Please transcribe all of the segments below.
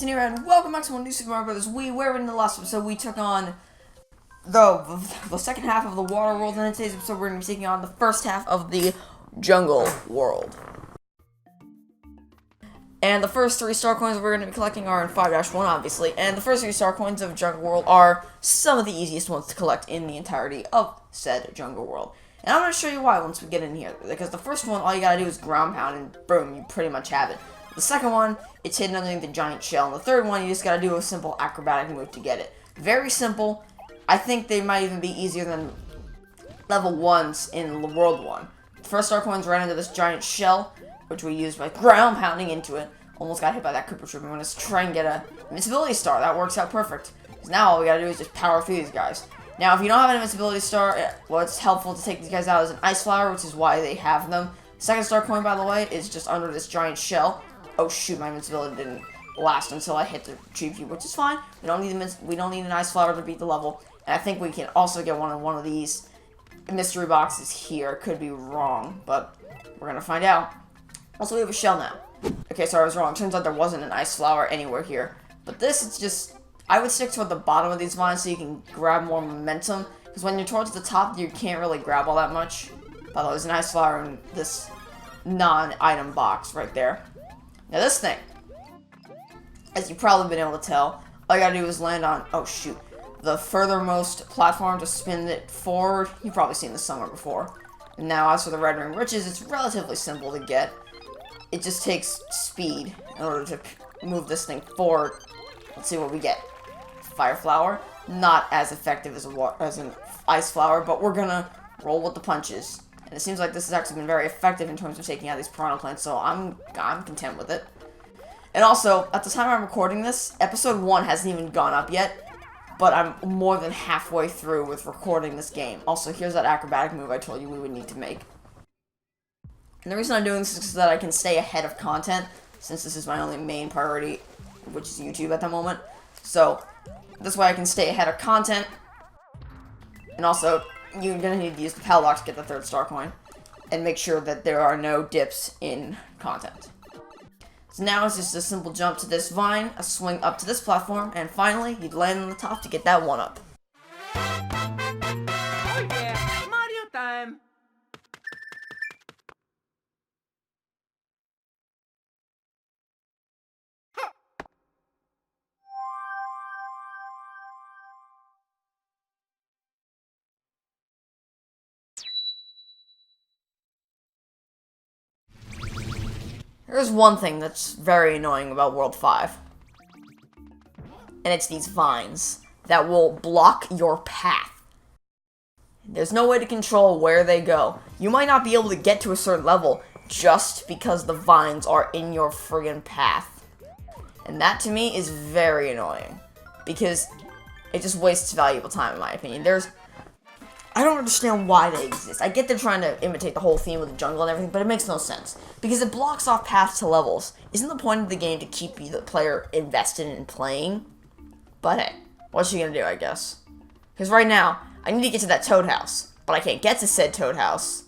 here, and welcome back to one new Super Mario Bros. Wii, where in the last episode we took on the second half of the water world, and in today's episode we're going to be taking on the first half of the jungle world. And the first 3 star coins we're going to be collecting are in 5-1, obviously, and the first 3 star coins of Jungle World are some of the easiest ones to collect in the entirety of said Jungle World. And I'm going to show you why once we get in here, because the first one, all you gotta do is ground pound, and boom, you pretty much have it. The second one, it's hidden underneath the giant shell, and the third one, you just gotta do a simple acrobatic move to get it. Very simple. I think they might even be easier than level 1s in World 1. The first star coin's right under this giant shell, which we used by ground pounding into it. Almost got hit by that Koopa Trooper. I'm gonna try and get a invincibility star. That works out perfect. Because now all we gotta do is just power through these guys. Now, if you don't have an invincibility star, what's helpful to take these guys out is an ice flower, which is why they have them. Second star coin, by the way, is just under this giant shell. Oh shoot, my invincibility didn't last until I hit the tree cube, which is fine. We don't need an ice flower to beat the level. And I think we can also get one of these mystery boxes here. Could be wrong, but we're gonna find out. Also, we have a shell now. Okay, so I was wrong. Turns out there wasn't an ice flower anywhere here. But this, it's just... I would stick toward the bottom of these vines so you can grab more momentum. Because when you're towards the top, you can't really grab all that much. By the way, there's an ice flower in this non-item box right there. Now this thing, as you've probably been able to tell, all you gotta do is land on, oh shoot, the furthermost platform to spin it forward. You've probably seen this somewhere before. And now, as for the Red Ring Riches, it's relatively simple to get. It just takes speed in order to move this thing forward. Let's see what we get. Fire Flower, not as effective as an Ice Flower, but we're gonna roll with the punches. And it seems like this has actually been very effective in terms of taking out these piranha plants, so I'm content with it. And also, at the time I'm recording this, episode 1 hasn't even gone up yet, but I'm more than halfway through with recording this game. Also, here's that acrobatic move I told you we would need to make. And the reason I'm doing this is so that I can stay ahead of content, since this is my only main priority, which is YouTube at the moment. So, this way I can stay ahead of content. And also, you're gonna need to use the padlock to get the 3rd star coin. And make sure that there are no dips in content. So now it's just a simple jump to this vine, a swing up to this platform, and finally, you'd land on the top to get that 1-up. Oh yeah, Mario time! There's one thing that's very annoying about World 5. And it's these vines that will block your path. There's no way to control where they go. You might not be able to get to a certain level just because the vines are in your friggin' path. And that to me is very annoying. Because it just wastes valuable time in my opinion. I don't understand why they exist. I get they're trying to imitate the whole theme of the jungle and everything, but it makes no sense. Because it blocks off paths to levels. Isn't the point of the game to keep the player invested in playing? But hey, what's she gonna do, I guess? Because right now, I need to get to that Toad House. But I can't get to said Toad House.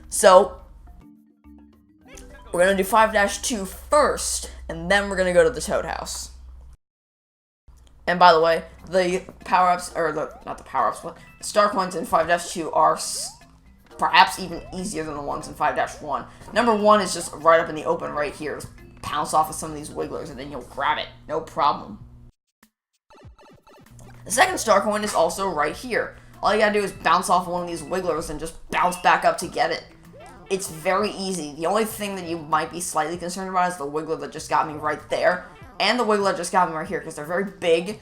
So, we're gonna do 5-2 first, and then we're gonna go to the Toad House. And by the way, the power-ups, or not the power-ups, but the star coins in 5-2 are perhaps even easier than the ones in 5-1. Number 1 is just right up in the open right here. Just pounce off of some of these wigglers and then you'll grab it. No problem. The second star coin is also right here. All you gotta do is bounce off one of these wigglers and just bounce back up to get it. It's very easy. The only thing that you might be slightly concerned about is the wiggler that just got me right there. And the wiggler just got me right here, because they're very big.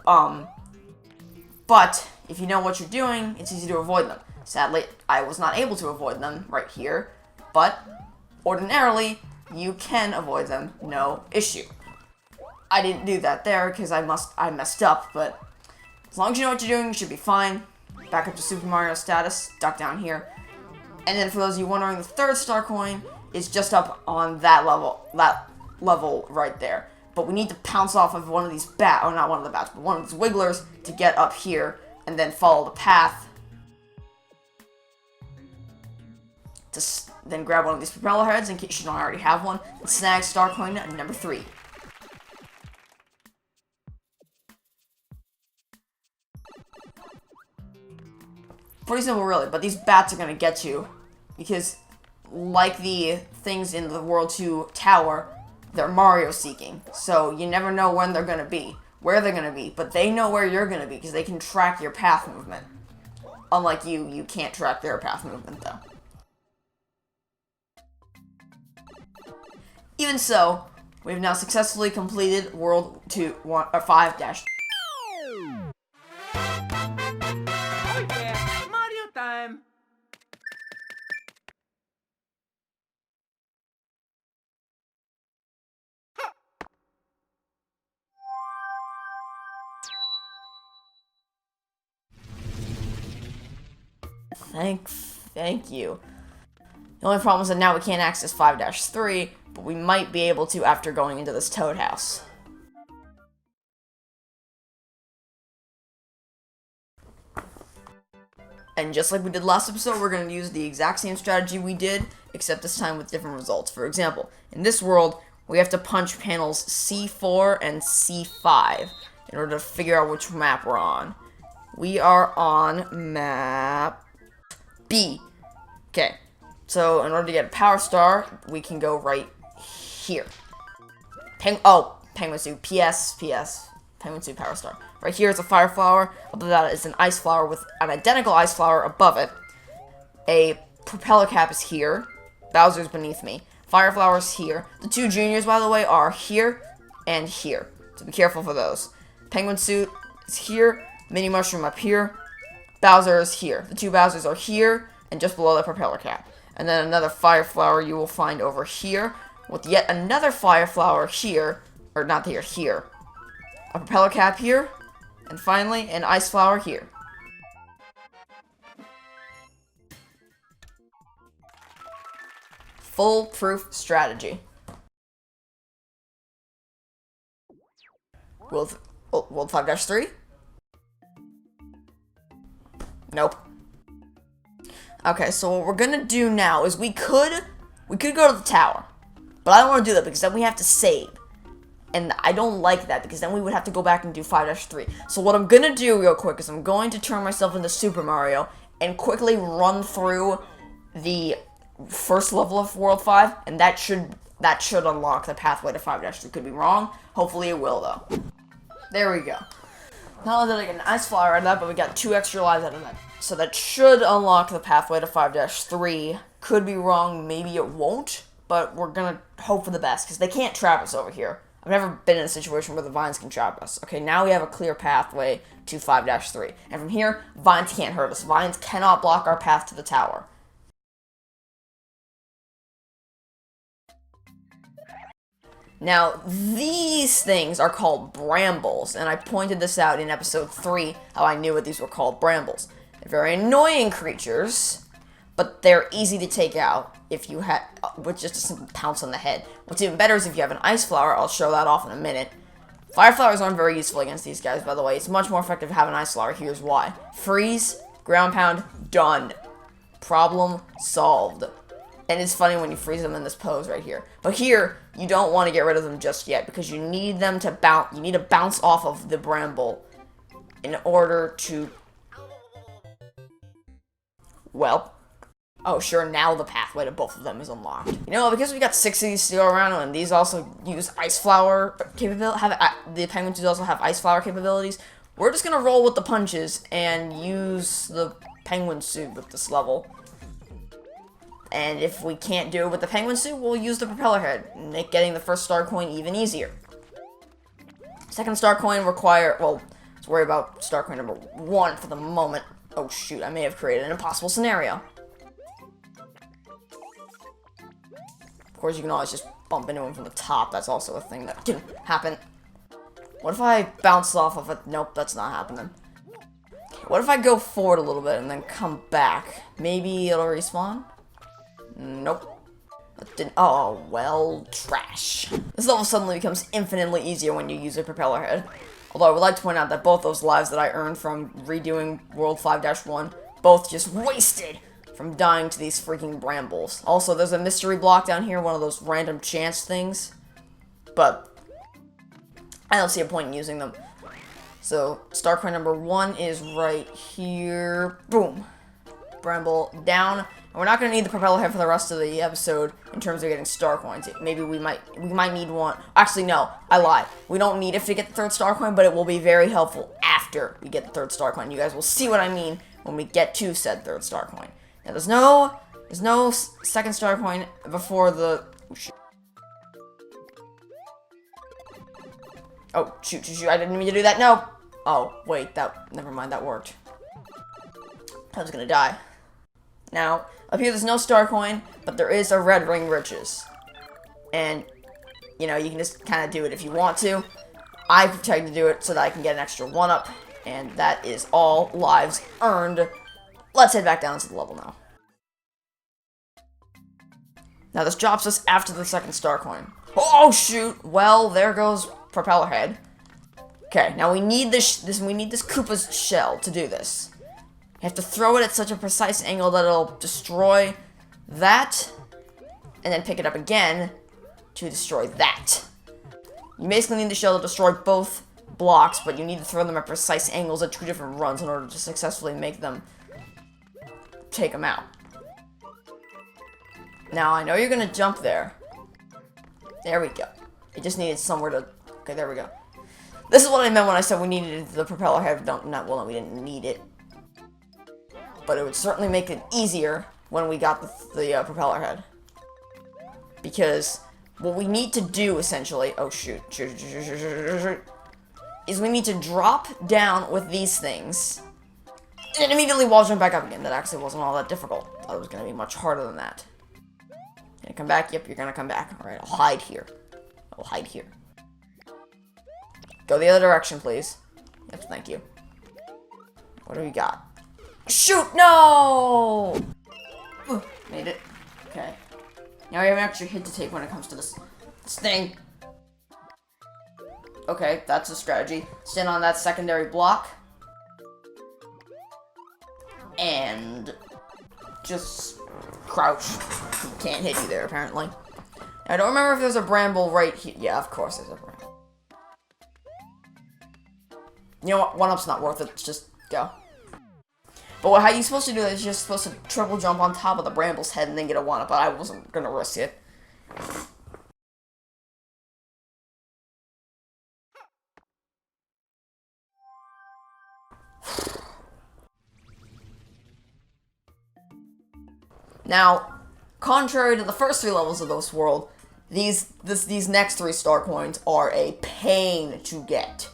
But, if you know what you're doing, it's easy to avoid them. Sadly, I was not able to avoid them right here. But, ordinarily, you can avoid them, no issue. I didn't do that there, because I messed up, but as long as you know what you're doing, you should be fine. Back up to Super Mario status, duck down here. And then for those of you wondering, the 3rd star coin is just up on that level right there. But we need to pounce off of one of these not one of the bats, but one of these wigglers to get up here and then follow the path then grab one of these propeller heads in case you don't already have one, and snag star coin number 3. Pretty simple, really, but these bats are going to get you, because, like the things in the World 2 tower, they're Mario seeking, so you never know when they're going to be, where they're going to be, but they know where you're going to be, because they can track your path movement. Unlike you can't track their path movement, though. Even so, we've now successfully completed World 5-. Oh yeah, Mario time. Thank you. The only problem is that now we can't access 5-3, but we might be able to after going into this Toad house. And just like we did last episode, we're going to use the exact same strategy we did, except this time with different results. For example, in this world, we have to punch panels C4 and C5 in order to figure out which map we're on. We are on map B. Okay, so in order to get a power star, we can go right here. Penguin Suit, PS, Penguin Suit power star. Right here is a fire flower, above that is an ice flower with an identical ice flower above it. A propeller cap is here, Bowser's beneath me. Fire flower's here. The 2 juniors, by the way, are here and here, so be careful for those. Penguin Suit is here, Mini Mushroom up here, Bowser is here. The 2 Bowsers are here, and just below the propeller cap. And then another fire flower you will find over here, with yet another fire flower here, or not here, a propeller cap here, and finally, an ice flower here. Foolproof strategy. World 5-3? Nope. Okay, so what we're gonna do now is we could go to the tower, but I don't want to do that because then we have to save, and I don't like that because then we would have to go back and do 5-3. So what I'm gonna do real quick is I'm going to turn myself into Super Mario and quickly run through the first level of World 5, and that should unlock the pathway to 5-3. Could be wrong. Hopefully it will though. There we go. Not only did I get an ice flower out of that, but we got 2 extra lives out of that. So that should unlock the pathway to 5-3. Could be wrong, maybe it won't, but we're gonna hope for the best, because they can't trap us over here. I've never been in a situation where the vines can trap us. Okay, now we have a clear pathway to 5-3. And from here, vines can't hurt us. Vines cannot block our path to the tower. Now, these things are called brambles, and I pointed this out in episode 3, how I knew what these were called brambles. They're very annoying creatures, but they're easy to take out if you have, with just a simple pounce on the head. What's even better is if you have an ice flower. I'll show that off in a minute. Fire flowers aren't very useful against these guys, by the way. It's much more effective to have an ice flower. Here's why. Freeze, ground pound, done. Problem solved. And it's funny when you freeze them in this pose right here. But here, you don't want to get rid of them just yet, because you need them to bounce. You need to bounce off of the bramble in order to, well, oh sure, now the pathway to both of them is unlocked. You know, because we got 6 of these to go around, and these also use ice flower capability. The penguin suits also have ice flower capabilities. We're just gonna roll with the punches and use the penguin suit with this level. And if we can't do it with the penguin suit, we'll use the propeller head, and make getting the first star coin even easier. Second star coin well, let's worry about star coin number 1 for the moment. Oh shoot, I may have created an impossible scenario. Of course, you can always just bump into him from the top. That's also a thing that can happen. What if I bounce off of it? Nope, that's not happening. What if I go forward a little bit and then come back? Maybe it'll respawn? Nope. That didn't. Oh, well, trash. This level suddenly becomes infinitely easier when you use a propeller head. Although I would like to point out that both those lives that I earned from redoing World 5-1, both just wasted from dying to these freaking brambles. Also, there's a mystery block down here, one of those random chance things. But I don't see a point in using them. So, star coin number 1 is right here. Boom. Bramble down. And we're not going to need the propeller head for the rest of the episode in terms of getting star coins. Maybe we might need one. Actually, no. I lied. We don't need it to get the 3rd star coin, but it will be very helpful after we get the 3rd star coin. You guys will see what I mean when we get to said 3rd star coin. Now, there's no 2nd star coin before the... Oh, shoot. I didn't mean to do that. No. Oh, wait. Never mind. That worked. I was gonna die. Now, up here there's no star coin, but there is a red ring riches. And, you know, you can just kind of do it if you want to. I tried to do it so that I can get an extra 1-up, and that is all lives earned. Let's head back down to the level now. Now, this drops us after the 2nd star coin. Oh, shoot! Well, there goes propeller head. Okay, now we need this Koopa's shell to do this. You have to throw it at such a precise angle that it'll destroy that, and then pick it up again to destroy that. You basically need the shell to destroy both blocks, but you need to throw them at precise angles at 2 different runs in order to successfully make them take them out. Now, I know you're gonna jump there. There we go. It just needed somewhere to... Okay, there we go. This is what I meant when I said we needed the propeller head. Well, we didn't need it. But it would certainly make it easier when we got the propeller head. Because what we need to do, essentially... Oh, shoot. Is we need to drop down with these things. And then immediately wall jump back up again. That actually wasn't all that difficult. I thought it was going to be much harder than that. Gonna come back? Yep, you're gonna come back. Alright, I'll hide here. I'll hide here. Go the other direction, please. Yep, thank you. What do we got? Shoot! No! Made it. Okay. Now we have an extra hit to take when it comes to this thing. Okay, that's a strategy. Stand on that secondary block. And just crouch. He can't hit you there, apparently. I don't remember if there's a bramble right here. Yeah, of course there's a bramble. You know what? 1-up's not worth it. Let's just go. But how you're supposed to do that is you're just supposed to triple jump on top of the bramble's head and then get a 1-up, but I wasn't gonna risk it. Now, contrary to the first 3 levels of this world, these next 3 star coins are a pain to get.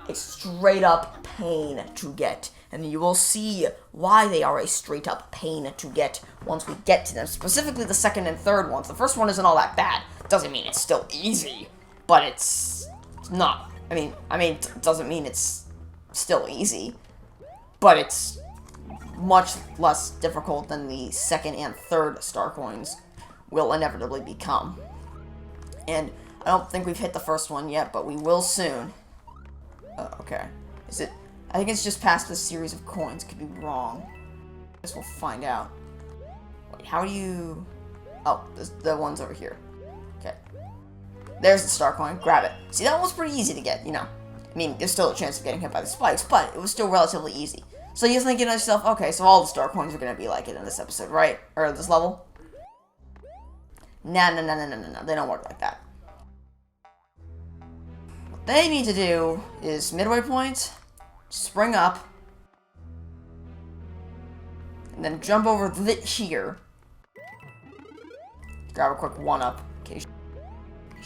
A straight up pain to get. And you will see why they are a straight up pain to get once we get to them. Specifically the 2nd and 3rd ones. The first one isn't all that bad. Doesn't mean it's still easy, but it's not. I mean, it doesn't mean it's still easy, but it's much less difficult than the 2nd and 3rd star coins will inevitably become. And I don't think we've hit the first one yet, but we will soon. Okay. Is it? I think it's just past this series of coins. Could be wrong. I guess we'll find out. Wait, how do you... Oh, the one's over here. Okay. There's the star coin. Grab it. See, that one was pretty easy to get, you know. I mean, there's still a chance of getting hit by the spikes, but it was still relatively easy. So you're thinking to yourself, okay, so all the star coins are going to be like it in this episode, right? Or this level? No. They don't work like that. What they need to do is midway point, spring up, and then jump over here. Grab a quick 1-up in case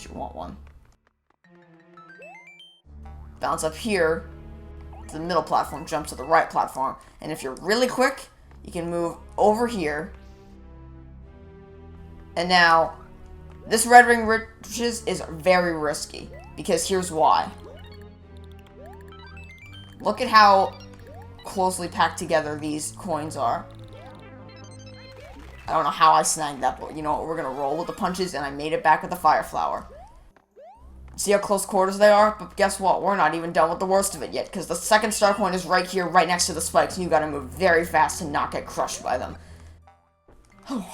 you want one. Bounce up here to the middle platform, jump to the right platform, and if you're really quick, you can move over here. And now, this red ring riches is very risky, because here's why. Look at how closely packed together these coins are. I don't know how I snagged that, but you know what? We're gonna roll with the punches, and I made it back with the fire flower. See how close quarters they are? But guess what? We're not even done with the worst of it yet, because the 2nd star coin is right here, right next to the spikes, and you gotta move very fast to not get crushed by them. That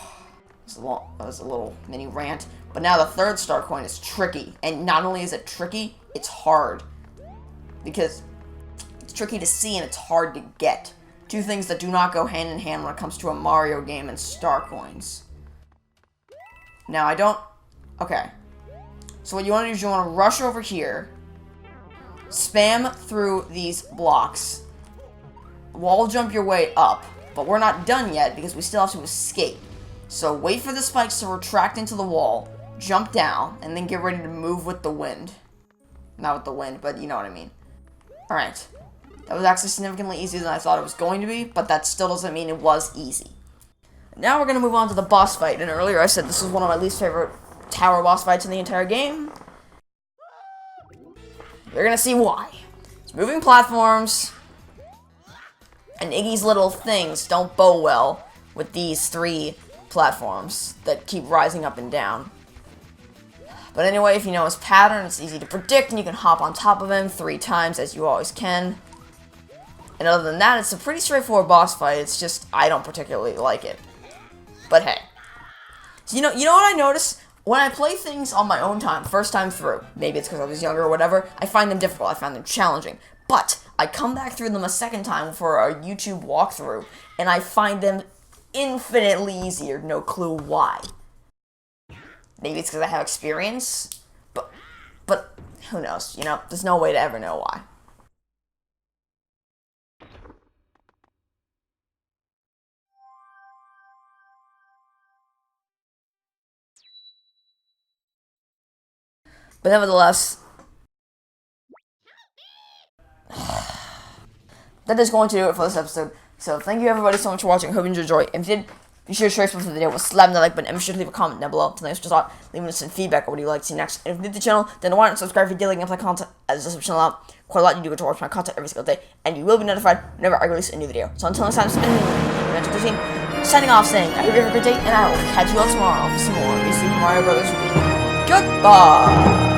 was a little mini rant. But now the third star coin is tricky. And not only is it tricky, it's hard. Because it's tricky to see and it's hard to get. Two things that do not go hand in hand when it comes to a Mario game and star coins. Now, I don't... Okay. So what you want to do is you want to rush over here. Spam through these blocks. Wall jump your way up. But we're not done yet because we still have to escape. So wait for the spikes to retract into the wall, jump down, and then get ready to move with the wind. Not with the wind, but you know what I mean. Alright. That was actually significantly easier than I thought it was going to be, but that still doesn't mean it was easy. Now we're going to move on to the boss fight, and earlier I said this was one of my least favorite tower boss fights in the entire game. You're going to see why. It's moving platforms, and Iggy's little things don't bow well with these three platforms that keep rising up and down. But anyway, if you know his pattern, it's easy to predict, and you can hop on top of him 3 times, as you always can. And other than that, it's a pretty straightforward boss fight. It's just, I don't particularly like it. But hey. So you know what I notice? When I play things on my own time, first time through, maybe it's because I was younger or whatever, I find them difficult, I find them challenging. But I come back through them a second time for a YouTube walkthrough, and I find them infinitely easier, no clue why. Maybe it's because I have experience, but who knows, you know, there's no way to ever know why. But nevertheless, that is going to do it for this episode. So thank you everybody so much for watching. I hope you enjoyed. If you did, be sure to share this video with slapping the like button, and be sure to leave a comment down below. Tell us your thought, leaving us some feedback on what you'd like to see next. And if you're new to the channel, then why not subscribe if you did like and play content, as the description allows. Quite a lot you do to watch my content every single day, and you will be notified whenever I release a new video. So until next time, it's been signing off saying, I hope you have a great day, and I will catch you all tomorrow for some more Sūpā Mario Bros. Wii. Goodbye!